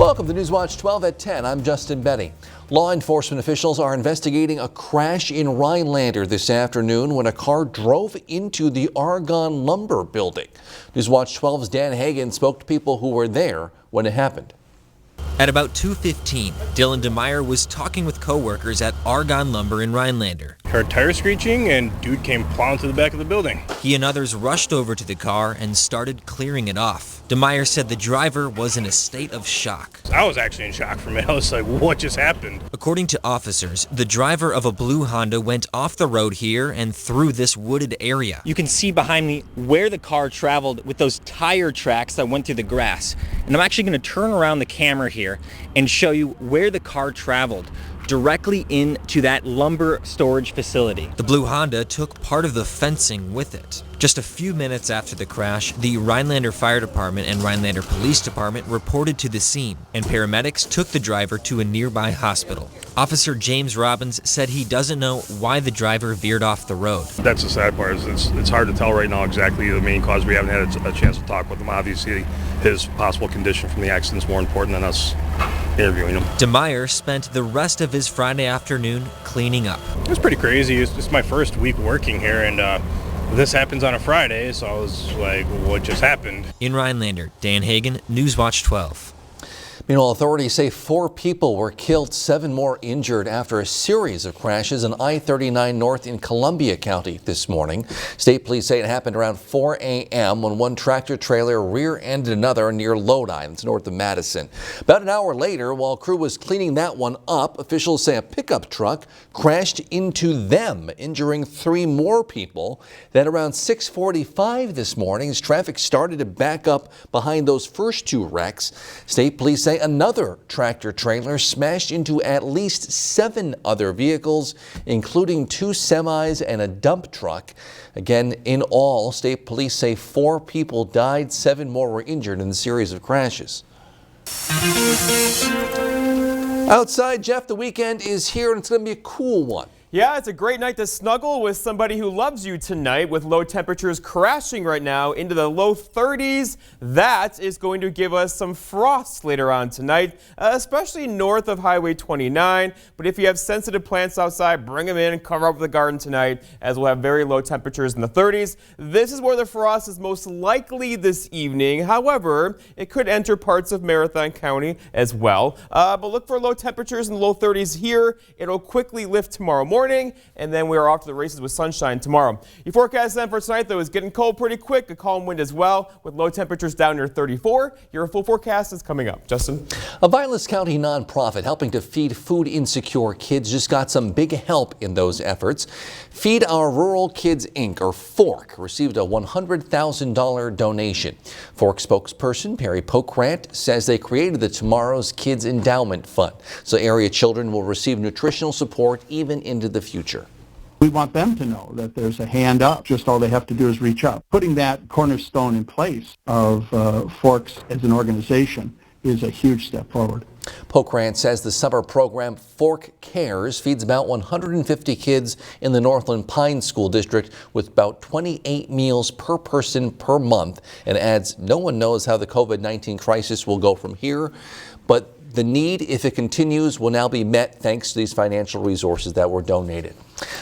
Welcome to Newswatch 12 at 10. I'm Justin Benny. Law enforcement officials are investigating a crash in Rhinelander this afternoon when a car drove into the Argonne Lumber building. Newswatch 12's Dan Hagan spoke to people who were there when it happened. At about 2:15, Dylan DeMeyer was talking with coworkers at Argonne Lumber in Rhinelander. Heard tire screeching and dude came plowing to the back of the building. He and others rushed over to the car and started clearing it off. DeMeyer said the driver was in a state of shock. I was actually in shock for a minute. I was like, what just happened? According to officers, the driver of a blue Honda went off the road here and through this wooded area. You can see behind me where the car traveled with those tire tracks that went through the grass. And I'm actually going to turn around the camera here and show you where the car traveled, directly into that lumber storage facility. The blue Honda took part of the fencing with it. Just a few minutes after the crash, the Rhinelander Fire Department and Rhinelander Police Department reported to the scene, and paramedics took the driver to a nearby hospital. Officer James Robbins said he doesn't know why the driver veered off the road. That's the sad part. It's hard to tell right now exactly the main cause. We haven't had a chance to talk with him. Obviously, his possible condition from the accident is more important than us interviewing him. DeMeyer spent the rest of his Friday afternoon cleaning up. It was pretty crazy. It's my first week working here, and this happens on a Friday, so I was like, what just happened? In Rhinelander, Dan Hagan, Newswatch 12. Meanwhile, authorities say 4 people were killed, 7 more injured after a series of crashes on I-39 North in Columbia County this morning. State police say it happened around 4 a.m. when one tractor trailer rear-ended another near Lodi, it's north of Madison. About an hour later, while crew was cleaning that one up, officials say a pickup truck crashed into them, injuring 3 more people. Then around 6:45 this morning, as traffic started to back up behind those first 2 wrecks, state police say another tractor trailer smashed into at least 7 other vehicles, including 2 semis and a dump truck. Again, in all, state police say 4 people died, 7 more were injured in the series of crashes. Outside, Jeff, the weekend is here and it's going to be a cool one. Yeah, it's a great night to snuggle with somebody who loves you tonight, with low temperatures crashing right now into the low 30s. That is going to give us some frost later on tonight, especially north of Highway 29. But if you have sensitive plants outside, bring them in and cover up the garden tonight, as we'll have very low temperatures in the 30s. This is where the frost is most likely this evening. However, it could enter parts of Marathon County as well. But look for low temperatures in the low 30s here. It'll quickly lift tomorrow morning, and then we are off to the races with sunshine tomorrow. Your forecast then for tonight, though, is getting cold pretty quick. A calm wind as well, with low temperatures down near 34. Your full forecast is coming up. Justin? A Vilas County nonprofit helping to feed food insecure kids just got some big help in those efforts. Feed Our Rural Kids Inc., or FORK, received a $100,000 donation. FORK spokesperson Perry Pokrant says they created the Tomorrow's Kids Endowment Fund, so area children will receive nutritional support even into the future. We want them to know that there's a hand up. Just all they have to do is reach up. Putting that cornerstone in place of Forks as an organization is a huge step forward. Pokrant says the summer program Fork Cares feeds about 150 kids in the Northland Pines School District with about 28 meals per person per month, and adds no one knows how the COVID-19 crisis will go from here, but the need, if it continues, will now be met thanks to these financial resources that were donated.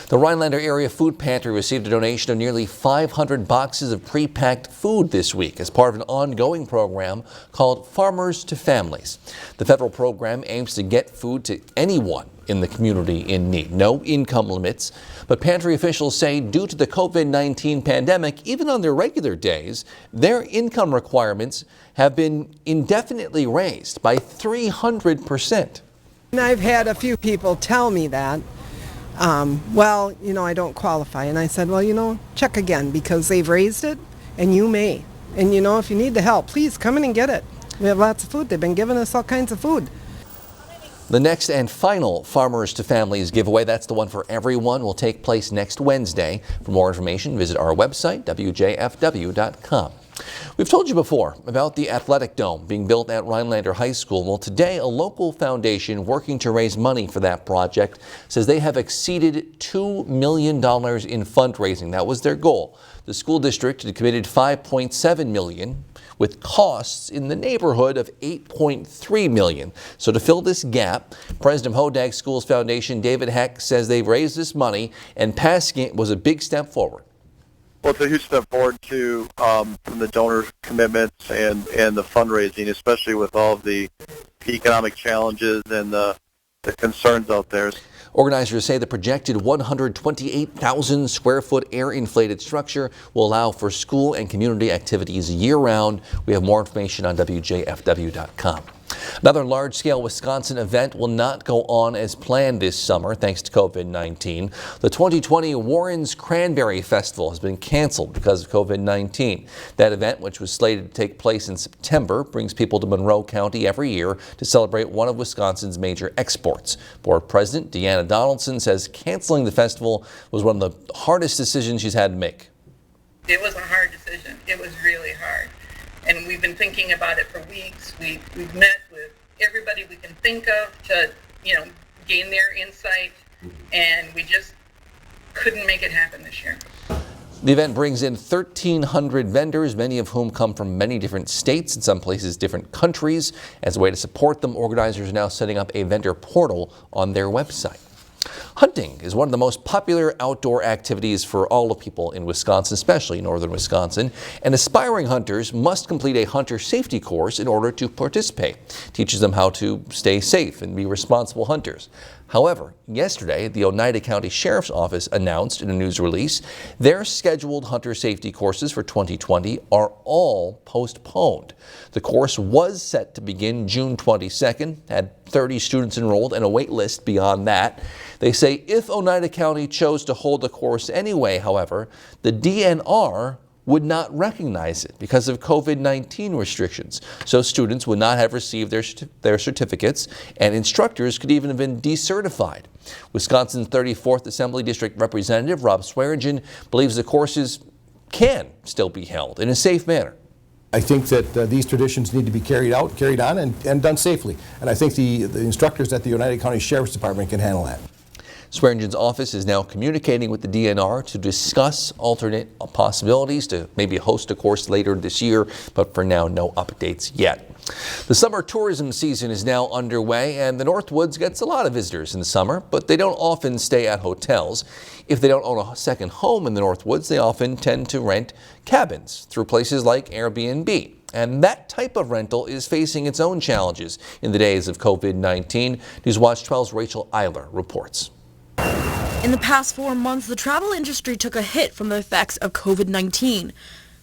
The Rhinelander Area Food Pantry received a donation of nearly 500 boxes of pre-packed food this week as part of an ongoing program called Farmers to Families. The federal program aims to get food to anyone in the community in need. No income limits, but pantry officials say due to the COVID-19 pandemic, even on their regular days, their income requirements have been indefinitely raised by 300%. And I've had a few people tell me that, well, you know, I don't qualify. And I said, well, you know, check again, because they've raised it and you may. And you know, if you need the help, please come in and get it. We have lots of food. They've been giving us all kinds of food. The next and final Farmers to Families giveaway, that's the one for everyone, will take place next Wednesday. For more information, visit our website, wjfw.com. We've told you before about the athletic dome being built at Rhinelander High School. Well, today a local foundation working to raise money for that project says they have exceeded $2 million in fundraising. That was their goal. The school district had committed $5.7 million, with costs in the neighborhood of $8.3 million. So to fill this gap, President of Hodag Schools Foundation David Heck says they've raised this money, and passing it was a big step forward. Well, it's a huge step forward too, from the donor commitments and the fundraising, especially with all of the economic challenges and the concerns out there. Organizers say the projected 128,000 square foot air inflated structure will allow for school and community activities year round. We have more information on WJFW.com. Another large-scale Wisconsin event will not go on as planned this summer thanks to COVID-19. The 2020 Warren's Cranberry Festival has been canceled because of COVID-19. That event, which was slated to take place in September, brings people to Monroe County every year to celebrate one of Wisconsin's major exports. Board President Deanna Donaldson says canceling the festival was one of the hardest decisions she's had to make. It was a hard decision. It was really hard. And we've been thinking about it for weeks. We've met with everybody we can think of to, gain their insight, and we just couldn't make it happen this year. The event brings in 1,300 vendors, many of whom come from many different states, in some places different countries. As a way to support them, organizers are now setting up a vendor portal on their website. Hunting is one of the most popular outdoor activities for all of people in Wisconsin, especially northern Wisconsin, and aspiring hunters must complete a hunter safety course in order to participate. It teaches them how to stay safe and be responsible hunters. However, yesterday, the Oneida County Sheriff's Office announced in a news release their scheduled hunter safety courses for 2020 are all postponed. The course was set to begin June 22nd, had 30 students enrolled and a wait list beyond that. They say if Oneida County chose to hold the course anyway, however, the DNR would not recognize it because of COVID-19 restrictions. So students would not have received their certificates, and instructors could even have been decertified. Wisconsin's 34th Assembly District Representative Rob Swearingen believes the courses can still be held in a safe manner. I think that these traditions need to be carried on, and done safely. And I think the instructors at the Oneida County Sheriff's Department can handle that. Swearingen's office is now communicating with the DNR to discuss alternate possibilities to maybe host a course later this year, but for now, no updates yet. The summer tourism season is now underway, and the Northwoods gets a lot of visitors in the summer, but they don't often stay at hotels. If they don't own a second home in the Northwoods, they often tend to rent cabins through places like Airbnb. And that type of rental is facing its own challenges in the days of COVID-19. Newswatch 12's Rachel Eiler reports. In the past 4 months, the travel industry took a hit from the effects of COVID-19.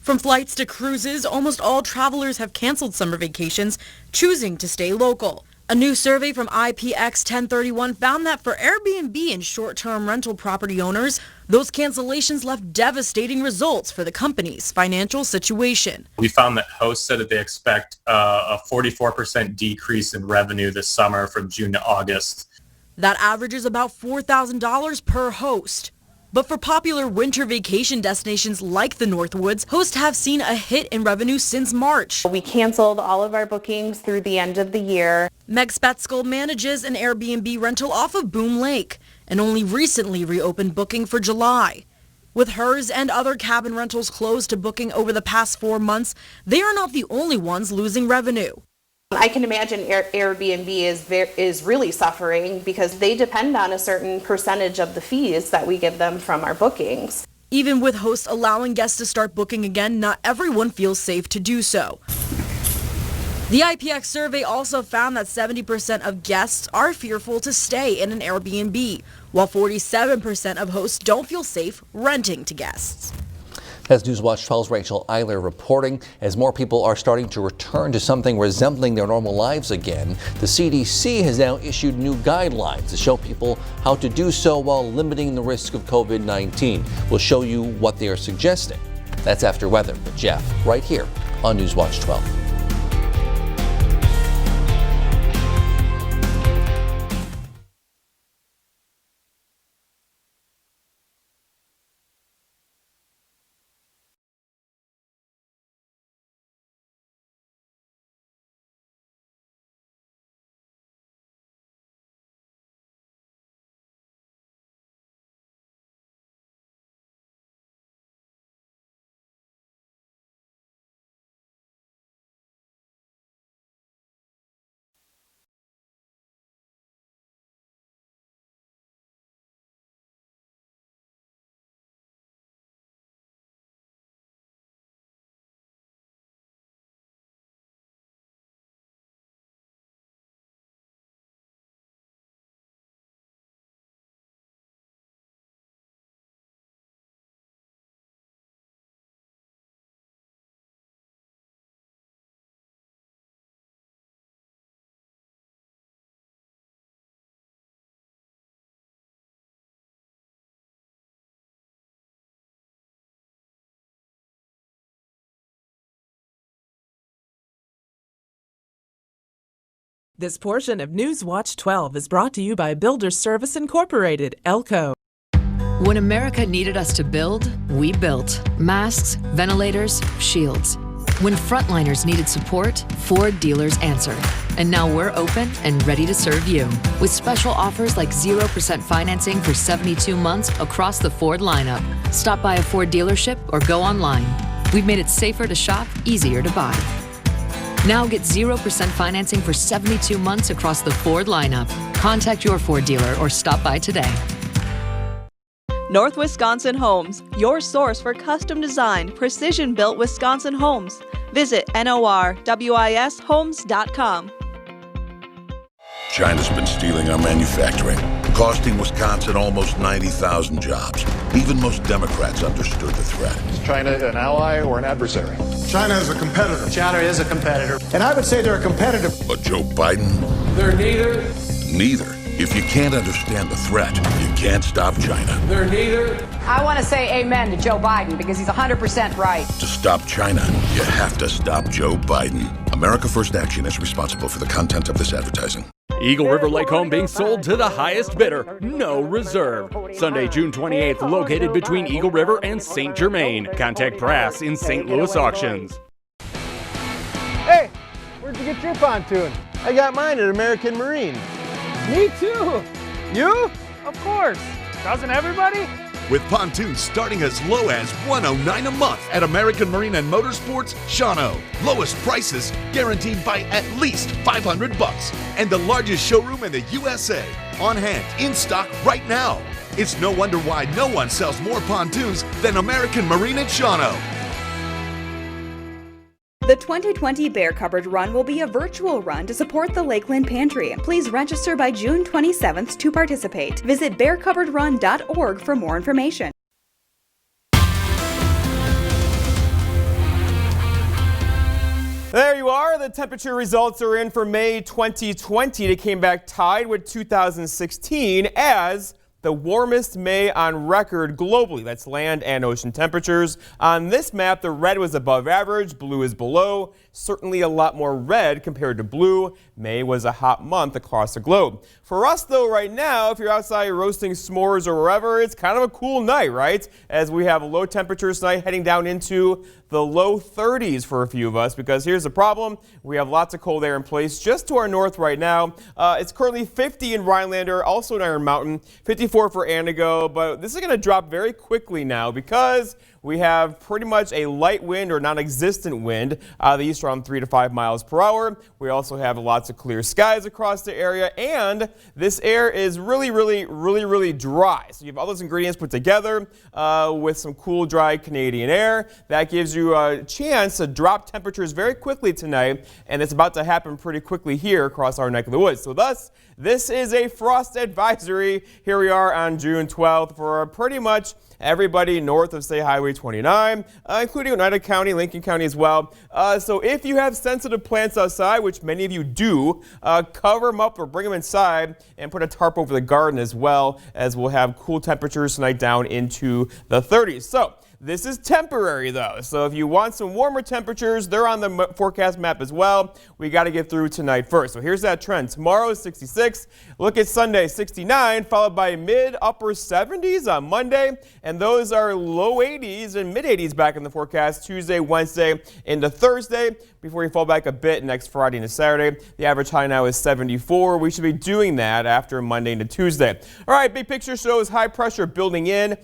From flights to cruises, almost all travelers have canceled summer vacations, choosing to stay local. A new survey from IPX 1031 found that for Airbnb and short-term rental property owners, those cancellations left devastating results for the company's financial situation. We found that hosts said that they expect a 44% decrease in revenue this summer from June to August. That averages about $4,000 per host. But for popular winter vacation destinations like the Northwoods, hosts have seen a hit in revenue since March. We canceled all of our bookings through the end of the year. Meg Spetzel manages an Airbnb rental off of Boom Lake and only recently reopened booking for July. With hers and other cabin rentals closed to booking over the past 4 months, they are not the only ones losing revenue. I can imagine Airbnb is really suffering because they depend on a certain percentage of the fees that we give them from our bookings. Even with hosts allowing guests to start booking again, not everyone feels safe to do so. The IPX survey also found that 70% of guests are fearful to stay in an Airbnb, while 47% of hosts don't feel safe renting to guests. As Newswatch 12's Rachel Eiler reporting, as more people are starting to return to something resembling their normal lives again, the CDC has now issued new guidelines to show people how to do so while limiting the risk of COVID-19. We'll show you what they are suggesting. That's after weather with Jeff, right here on Newswatch 12. This portion of News Watch 12 is brought to you by Builders Service Incorporated, Elco. When America needed us to build, we built. Masks, ventilators, shields. When frontliners needed support, Ford dealers answered. And now we're open and ready to serve you with special offers like 0% financing for 72 months across the Ford lineup. Stop by a Ford dealership or go online. We've made it safer to shop, easier to buy. Now get 0% financing for 72 months across the Ford lineup. Contact your Ford dealer or stop by today. North Wisconsin Homes, your source for custom-designed, precision-built Wisconsin homes. Visit norwishomes.com. China's been stealing our manufacturing, costing Wisconsin almost 90,000 jobs. Even most Democrats understood the threat. Is China an ally or an adversary? China is a competitor. China is a competitor. And I would say they're a competitor. But Joe Biden? They're neither. Neither. If you can't understand the threat, you can't stop China. They're neither. I want to say amen to Joe Biden because he's 100% right. To stop China, you have to stop Joe Biden. America First Action is responsible for the content of this advertising. Eagle River Lake home being sold to the highest bidder, no reserve. Sunday, June 28th, located between Eagle River and St. Germain. Contact Brass in St. Louis Auctions. Hey, where'd you get your pontoon? I got mine at American Marine. Me too. You? Of course. Doesn't everybody? With pontoons starting as low as $109 a month at American Marine and Motorsports, Shawano. Lowest prices guaranteed by at least $500 and the largest showroom in the USA. On hand, in stock right now. It's no wonder why no one sells more pontoons than American Marine at Shawano. The 2020 Bear Cupboard Run will be a virtual run to support the Lakeland Pantry. Please register by June 27th to participate. Visit bearcupboardrun.org for more information. There you are. The temperature results are in for May 2020. It came back tied with 2016 as the warmest May on record globally. That's land and ocean temperatures. On this map, the red was above average, blue is below. Certainly a lot more red compared to blue. May was a hot month across the globe. For us, though, right now, if you're outside roasting s'mores or wherever, it's kind of a cool night, right? As we have low temperatures tonight heading down into the low 30s for a few of us, because here's the problem. We have lots of cold air in place just to our north right now. It's currently 50 in Rhinelander, also in Iron Mountain, 54 for Antigo, but this is going to drop very quickly now because we have pretty much a light wind or non-existent wind out of the east around 3 to 5 miles per hour. We also have lots of clear skies across the area, and this air is really dry. So you have all those ingredients put together with some cool, dry Canadian air. That gives you a chance to drop temperatures very quickly tonight, and it's about to happen pretty quickly here across our neck of the woods. So thus, this is a frost advisory. Here we are on June 12th for pretty much everybody north of, say, Highway 29, including Oneida County, Lincoln County as well. So if you have sensitive plants outside, which many of you do, cover them up or bring them inside and put a tarp over the garden as well, as we'll have cool temperatures tonight down into the 30s. So this is temporary, though, so if you want some warmer temperatures, they're on the forecast map as well. We got to get through tonight first. So here's that trend. Tomorrow is 66. Look at Sunday, 69, followed by mid-upper 70s on Monday, and those are low 80s and mid-80s back in the forecast Tuesday, Wednesday, into Thursday, before we fall back a bit next Friday into Saturday. The average high now is 74. We should be doing that after Monday into Tuesday. All right, big picture shows high pressure building in.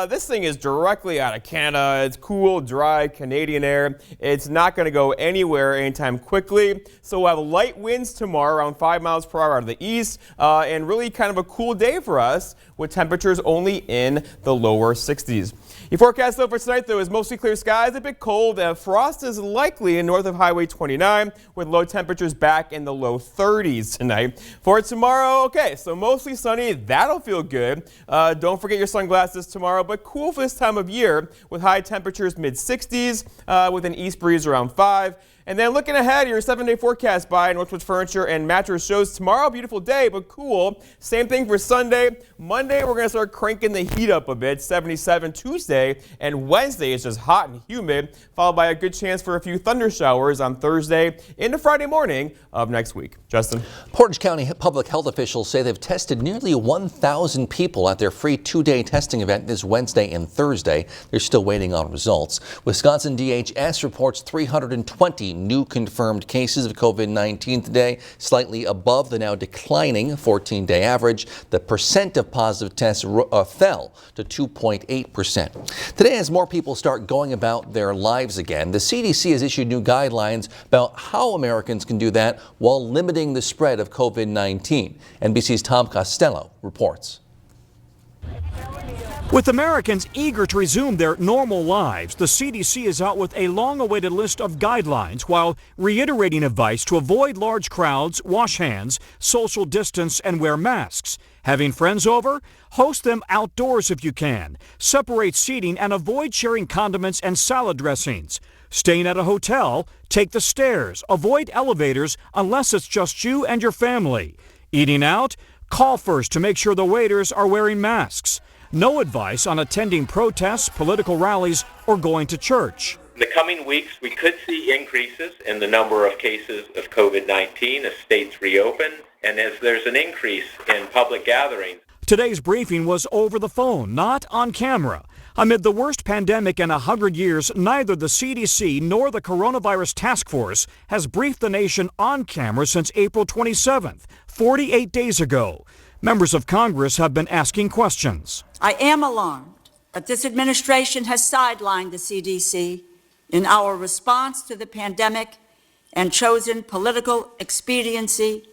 This thing is directly out of Canada. It's cool, dry Canadian air. It's not going to go anywhere anytime quickly. So we'll have light winds tomorrow around 5 miles per hour out of the east, and really kind of a cool day for us with temperatures only in the lower 60s. Your forecast, though, for tonight, though, is mostly clear skies, a bit cold. Frost is likely north of Highway 29 with low temperatures back in the low 30s tonight. For tomorrow, okay, so mostly sunny. That'll feel good. Don't forget your sunglasses tomorrow, but cool for this time of year with high temperatures mid-60s with an east breeze around 5. And then looking ahead, your 7-day forecast by Northwoods Furniture and Mattress shows tomorrow, beautiful day, but cool. Same thing for Sunday. Monday, we're going to start cranking the heat up a bit, 77 Tuesday, and Wednesday is just hot and humid, followed by a good chance for a few thunder showers on Thursday into Friday morning of next week. Justin. Portage County public health officials say they've tested nearly 1,000 people at their free 2-day testing event this Wednesday and Thursday. They're still waiting on results. Wisconsin DHS reports 320 new confirmed cases of COVID-19 today, slightly above the now declining 14-day average. The percent of positive tests fell to 2.8%. Today, as more people start going about their lives again, the CDC has issued new guidelines about how Americans can do that while limiting the spread of COVID-19. NBC's Tom Costello reports. With Americans eager to resume their normal lives, the CDC is out with a long-awaited list of guidelines while reiterating advice to avoid large crowds, wash hands, social distance, and wear masks. Having friends over? Host them outdoors if you can. Separate seating and avoid sharing condiments and salad dressings. Staying at a hotel? Take the stairs. Avoid elevators unless it's just you and your family. Eating out? Call first to make sure the waiters are wearing masks. No advice on attending protests, political rallies, or going to church. In the coming weeks, we could see increases in the number of cases of COVID-19 as states reopen and as there's an increase in public gatherings. Today's briefing was over the phone, not on camera. Amid the worst pandemic in 100 years, neither the CDC nor the Coronavirus Task Force has briefed the nation on camera since April 27th, 48 days ago. Members of Congress have been asking questions. I am alarmed that this administration has sidelined the CDC in our response to the pandemic and chosen political expediency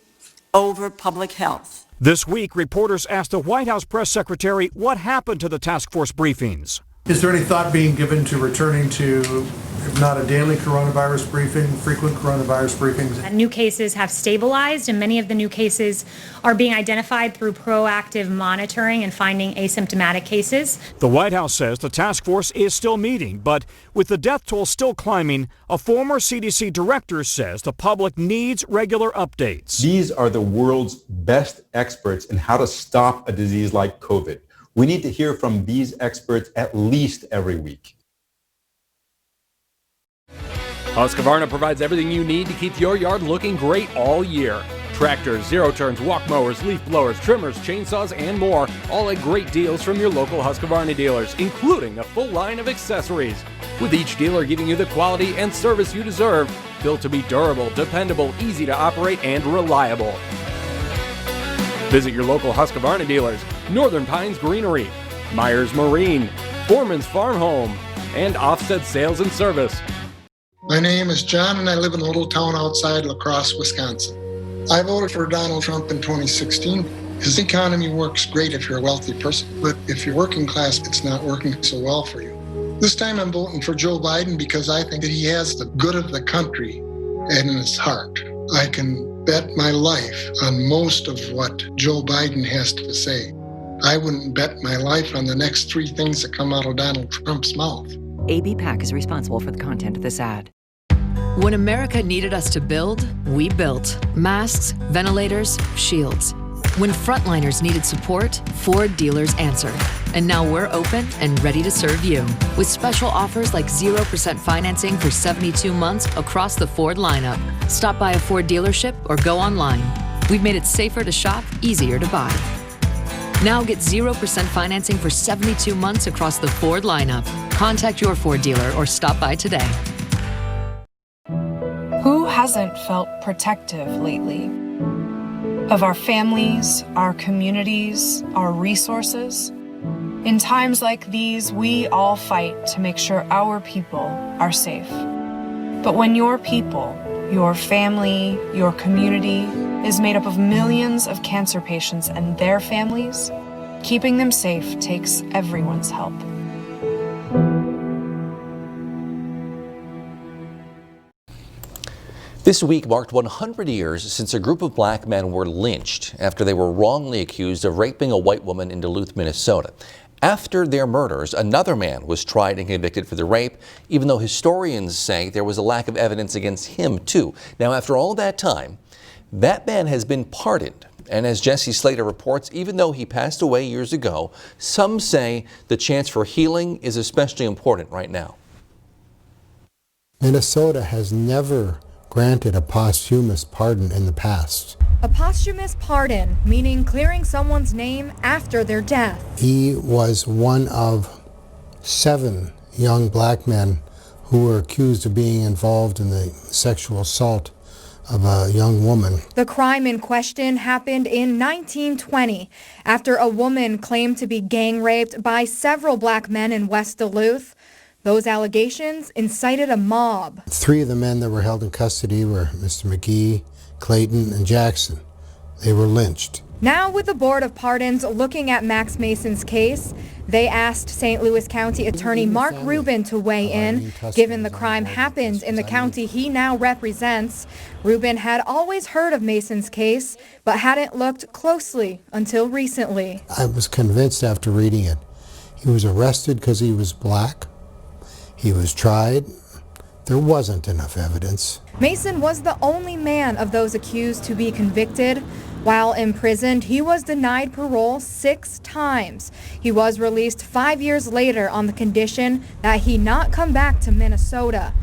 over public health. This week, reporters asked the White House press secretary what happened to the task force briefings. Is there any thought being given to returning to, if not a daily coronavirus briefing, frequent coronavirus briefings? New cases have stabilized, and many of the new cases are being identified through proactive monitoring and finding asymptomatic cases. The White House says the task force is still meeting, but with the death toll still climbing, a former CDC director says the public needs regular updates. These are the world's best experts in how to stop a disease like COVID. We need to hear from these experts at least every week. Husqvarna provides everything you need to keep your yard looking great all year. Tractors, zero-turns, walk mowers, leaf blowers, trimmers, chainsaws, and more, all at great deals from your local Husqvarna dealers, including a full line of accessories. With each dealer giving you the quality and service you deserve, built to be durable, dependable, easy to operate, and reliable. Visit your local Husqvarna dealers, Northern Pines Greenery, Myers Marine, Foreman's Farm Home, and Offset Sales and Service. My name is John, and I live in a little town outside La Crosse, Wisconsin. I voted for Donald Trump in 2016. His economy works great if you're a wealthy person, but if you're working class, it's not working so well for you. This time I'm voting for Joe Biden because I think that he has the good of the country in his heart. I can bet my life on most of what Joe Biden has to say. I wouldn't bet my life on the next 3 things that come out of Donald Trump's mouth. AB PAC is responsible for the content of this ad. When America needed us to build, we built. Masks, ventilators, shields. When frontliners needed support, Ford dealers answered. And now we're open and ready to serve you with special offers like 0% financing for 72 months across the Ford lineup. Stop by a Ford dealership or go online. We've made it safer to shop, easier to buy. Now get 0% financing for 72 months across the Ford lineup. Contact your Ford dealer or stop by today. Who hasn't felt protective lately? Of our families, our communities, our resources? In times like these, we all fight to make sure our people are safe. But when your people, your family, your community is made up of millions of cancer patients and their families, keeping them safe takes everyone's help. This week marked 100 years since a group of black men were lynched after they were wrongly accused of raping a white woman in Duluth, Minnesota. After their murders, another man was tried and convicted for the rape, even though historians say there was a lack of evidence against him, too. Now, after all that time, that man has been pardoned. And as Jesse Slater reports, even though he passed away years ago, some say the chance for healing is especially important right now. Minnesota has never granted a posthumous pardon in the past. A posthumous pardon, meaning clearing someone's name after their death. He was one of 7 young black men who were accused of being involved in the sexual assault of a young woman. The crime in question happened in 1920 after a woman claimed to be gang raped by several black men in West Duluth. Those allegations incited a mob. 3 of the men that were held in custody were Mr. McGee, Clayton, and Jackson. They were lynched. Now, with the Board of Pardons looking at Max Mason's case, they asked St. Louis County Attorney Mark Rubin to weigh in. Given the crime happened in the county he now represents, Rubin had always heard of Mason's case, but hadn't looked closely until recently. I was convinced after reading it. He was arrested because he was black. He was tried. There wasn't enough evidence. Mason was the only man of those accused to be convicted. While imprisoned, he was denied parole 6 times. He was released 5 years later on the condition that he not come back to Minnesota.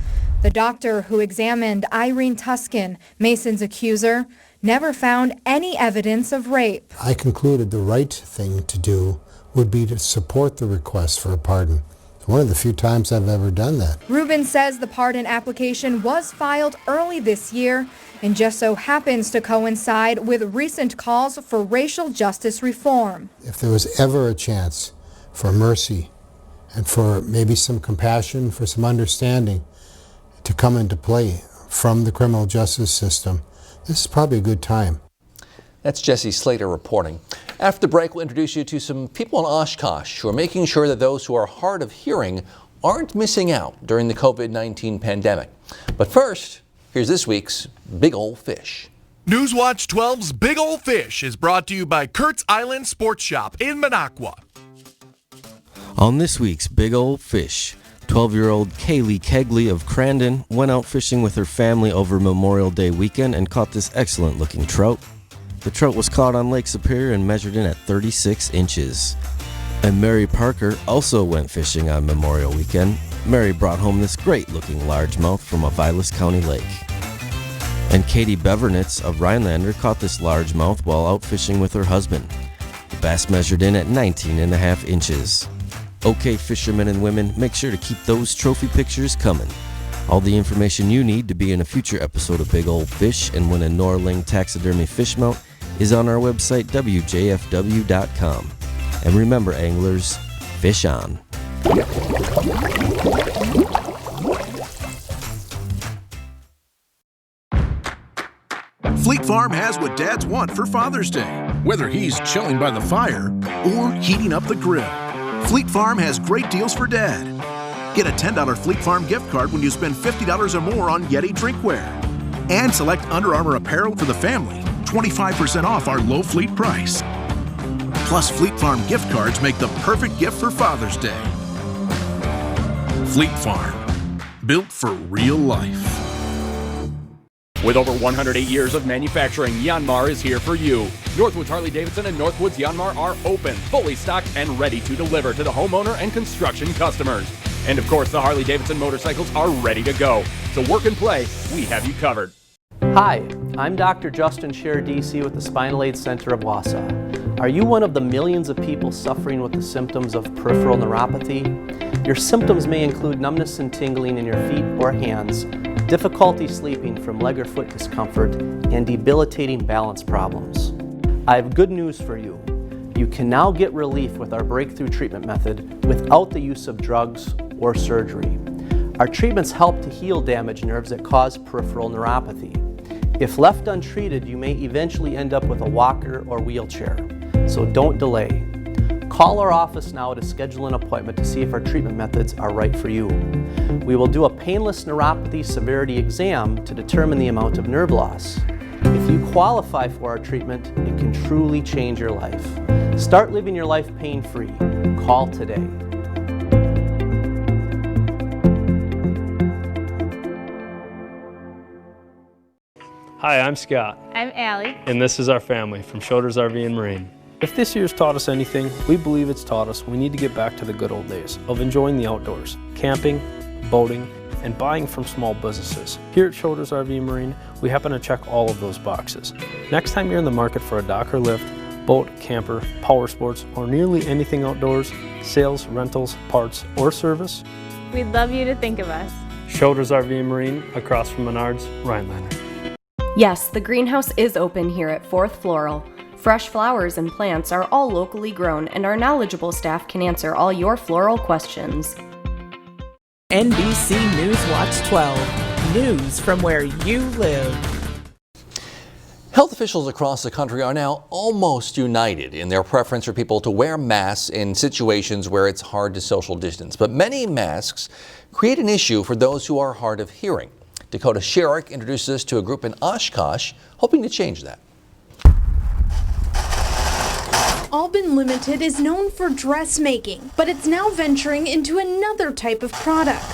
The doctor who examined Irene Tuscan, Mason's accuser, never found any evidence of rape. I concluded the right thing to do would be to support the request for a pardon. It's one of the few times I've ever done that. Rubin says the pardon application was filed early this year and just so happens to coincide with recent calls for racial justice reform. If there was ever a chance for mercy and for maybe some compassion, for some understanding to come into play from the criminal justice system, this is probably a good time. That's Jesse Slater reporting. After the break, we'll introduce you to some people in Oshkosh who are making sure that those who are hard of hearing aren't missing out during the COVID-19 pandemic. But first, here's this week's Big Ol' Fish. Newswatch 12's Big Ol' Fish is brought to you by Kurt's Island Sports Shop in Minocqua. On this week's Big Ol' Fish, 12-year-old Kaylee Kegley of Crandon went out fishing with her family over Memorial Day weekend and caught this excellent-looking trout. The trout was caught on Lake Superior and measured in at 36 inches. And Mary Parker also went fishing on Memorial Weekend. Mary brought home this great-looking largemouth from a Vilas County lake. And Katie Bevernitz of Rhinelander caught this largemouth while out fishing with her husband. The bass measured in at 19.5 inches. Okay, fishermen and women, make sure to keep those trophy pictures coming. All the information you need to be in a future episode of Big Ol' Fish and win a Norling taxidermy fish mount is on our website, wjfw.com. And remember, anglers, fish on. Fleet Farm has what dads want for Father's Day, whether he's chilling by the fire or heating up the grill. Fleet Farm has great deals for Dad. Get a $10 Fleet Farm gift card when you spend $50 or more on Yeti drinkware. And select Under Armour apparel for the family, 25% off our low fleet price. Plus, Fleet Farm gift cards make the perfect gift for Father's Day. Fleet Farm, built for real life. With over 108 years of manufacturing, Yanmar is here for you. Northwoods Harley-Davidson and Northwoods Yanmar are open, fully stocked, and ready to deliver to the homeowner and construction customers. And of course, the Harley-Davidson motorcycles are ready to go. So work and play, we have you covered. Hi, I'm Dr. Justin Scher, DC with the Spinal Aid Center of Wausau. Are you one of the millions of people suffering with the symptoms of peripheral neuropathy? Your symptoms may include numbness and tingling in your feet or hands, difficulty sleeping from leg or foot discomfort, and debilitating balance problems. I have good news for you. You can now get relief with our breakthrough treatment method without the use of drugs or surgery. Our treatments help to heal damaged nerves that cause peripheral neuropathy. If left untreated, you may eventually end up with a walker or wheelchair, so don't delay. Call our office now to schedule an appointment to see if our treatment methods are right for you. We will do a painless neuropathy severity exam to determine the amount of nerve loss. If you qualify for our treatment, it can truly change your life. Start living your life pain-free. Call today. Hi, I'm Scott, I'm Allie. and this is our family from Shoulders RV and Marine. If this year's taught us anything, we believe it's taught us we need to get back to the good old days of enjoying the outdoors, camping, boating, and buying from small businesses. Here at Shoulders RV and Marine, we happen to check all of those boxes. Next time you're in the market for a dock or lift, boat, camper, power sports, or nearly anything outdoors, sales, rentals, parts, or service, We'd love you to think of us. Shoulders RV and Marine, across from Menards, Rhinelander. Yes, the greenhouse is open here at 4th Floral. Fresh flowers and plants are all locally grown, and our knowledgeable staff can answer all your floral questions. NBC News Watch 12. News from where you live. Health officials across the country are now almost united in their preference for people to wear masks in situations where it's hard to social distance. But many masks create an issue for those who are hard of hearing. Dakota Sherrick introduces us to a group in Oshkosh hoping to change that. Albin Limited is known for dressmaking, but it's now venturing into another type of product.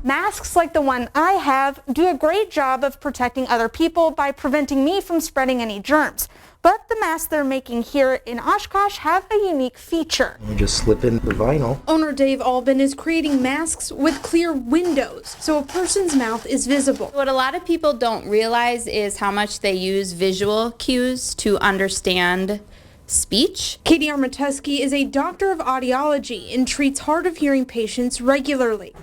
Masks like the one I have do a great job of protecting other people by preventing me from spreading any germs. But the masks they're making here in Oshkosh have a unique feature. You just slip in the vinyl. Owner Dave Albin is creating masks with clear windows, so a person's mouth is visible. What a lot of people don't realize is how much they use visual cues to understand speech. Katie Armiteski is a doctor of audiology and treats hard of hearing patients regularly.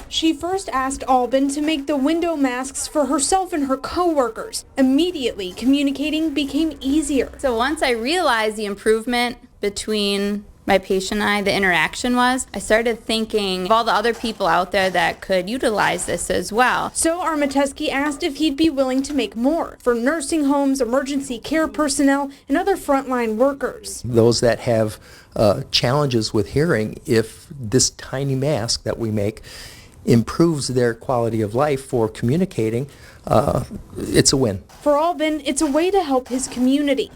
She first asked Albin to make the window masks for herself and her co-workers. Immediately, communicating became easier. So once I realized the improvement between my patient and I, the interaction was, I started thinking of all the other people out there that could utilize this as well. So Armiteski asked if he'd be willing to make more for nursing homes, emergency care personnel, and other frontline workers. Those that have challenges with hearing, if this tiny mask that we make improves their quality of life for communicating, it's a win. For Albin, it's a way to help his community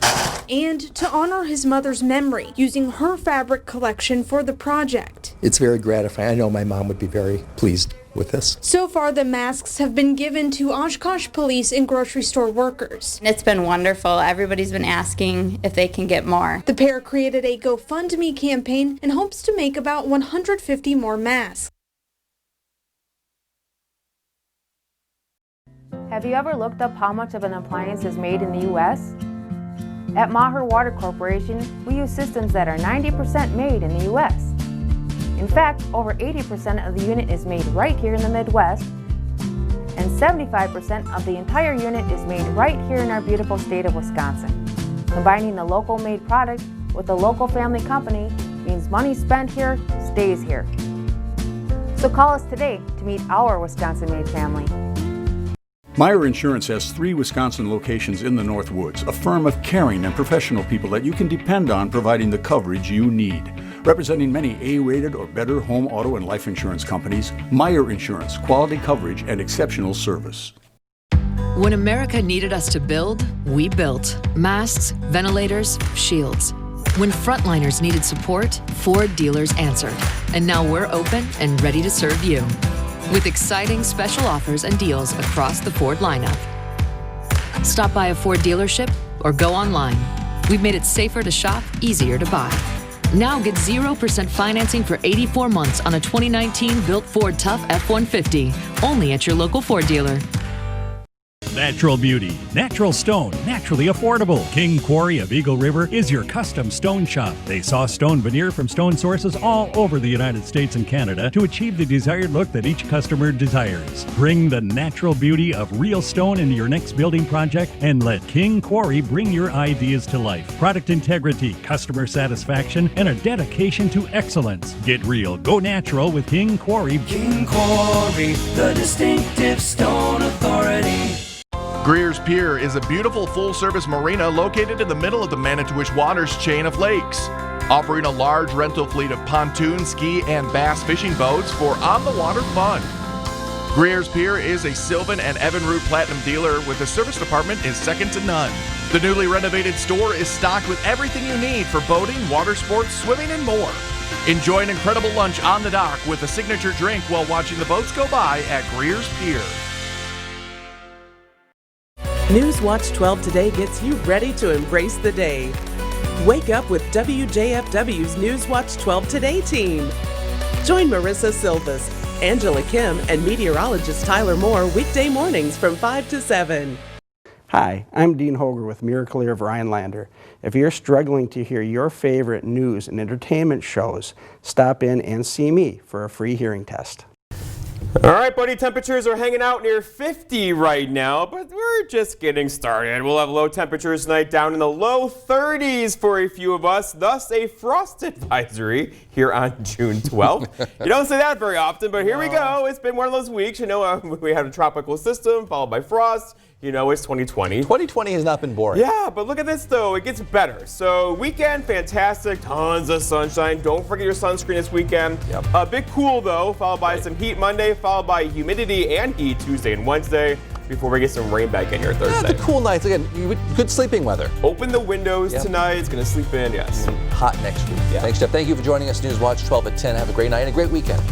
and to honor his mother's memory using her fabric collection for the project. It's very gratifying. I know my mom would be very pleased with this. So far, the masks have been given to Oshkosh police and grocery store workers. It's been wonderful. Everybody's been asking if they can get more. The pair created a GoFundMe campaign and hopes to make about 150 more masks. Have you ever looked up how much of an appliance is made in the U.S.? At Maher Water Corporation, we use systems that are 90% made in the U.S. In fact, over 80% of the unit is made right here in the Midwest, and 75% of the entire unit is made right here in our beautiful state of Wisconsin. Combining the local made product with a local family company means money spent here stays here. So call us today to meet our Wisconsin-made family. Meyer Insurance has 3 Wisconsin locations in the North Woods, a firm of caring and professional people that you can depend on providing the coverage you need. Representing many A-rated or better home, auto, and life insurance companies, Meyer Insurance, quality coverage and exceptional service. When America needed us to build, we built. Masks, ventilators, shields. When frontliners needed support, Ford dealers answered. And now we're open and ready to serve you. With exciting special offers and deals across the Ford lineup. Stop by a Ford dealership or go online. We've made it safer to shop, easier to buy. Now get 0% financing for 84 months on a 2019 built Ford Tough F-150, only at your local Ford dealer. Natural beauty, natural stone, naturally affordable. King Quarry of Eagle River is your custom stone shop. They source stone veneer from stone sources all over the United States and Canada to achieve the desired look that each customer desires. Bring the natural beauty of real stone into your next building project and let King Quarry bring your ideas to life. Product integrity, customer satisfaction, and a dedication to excellence. Get real, go natural with King Quarry. King Quarry, the distinctive stone authority. Greer's Pier is a beautiful full-service marina located in the middle of the Manitowish Waters chain of lakes, offering a large rental fleet of pontoon, ski, and bass fishing boats for on-the-water fun. Greer's Pier is a Sylvan and Evinrude Platinum dealer with a service department is second to none. The newly renovated store is stocked with everything you need for boating, water sports, swimming, and more. Enjoy an incredible lunch on the dock with a signature drink while watching the boats go by at Greer's Pier. Newswatch 12 Today gets you ready to embrace the day. Wake up with WJFW's Newswatch 12 Today team. Join Marissa Silvas, Angela Kim, and meteorologist Tyler Moore weekday mornings from 5 to 7. Hi, I'm Dean Hoger with Miracle-Ear of Rhinelander. If you're struggling to hear your favorite news and entertainment shows, stop in and see me for a free hearing test. All right, buddy, temperatures are hanging out near 50 right now, but we're just getting started. We'll have low temperatures tonight down in the low 30s for a few of us, thus a frost advisory here on June 12th. You don't say that very often, but here we go. It's been one of those weeks. You know, we had a tropical system followed by frost. You know, it's 2020. 2020 has not been boring. Yeah, but look at this, though. It gets better. So weekend, fantastic. Tons of sunshine. Don't forget your sunscreen this weekend. Yep. A bit cool, though, followed by some heat Monday, followed by humidity and heat Tuesday and Wednesday before we get some rain back in here Thursday. Yeah, the cool nights. Again, good sleeping weather. Open the windows tonight. It's going to sleep in, yes. Hot next week. Yeah. Thanks, Jeff. Thank you for joining us. Newswatch 12 at 10. Have a great night and a great weekend.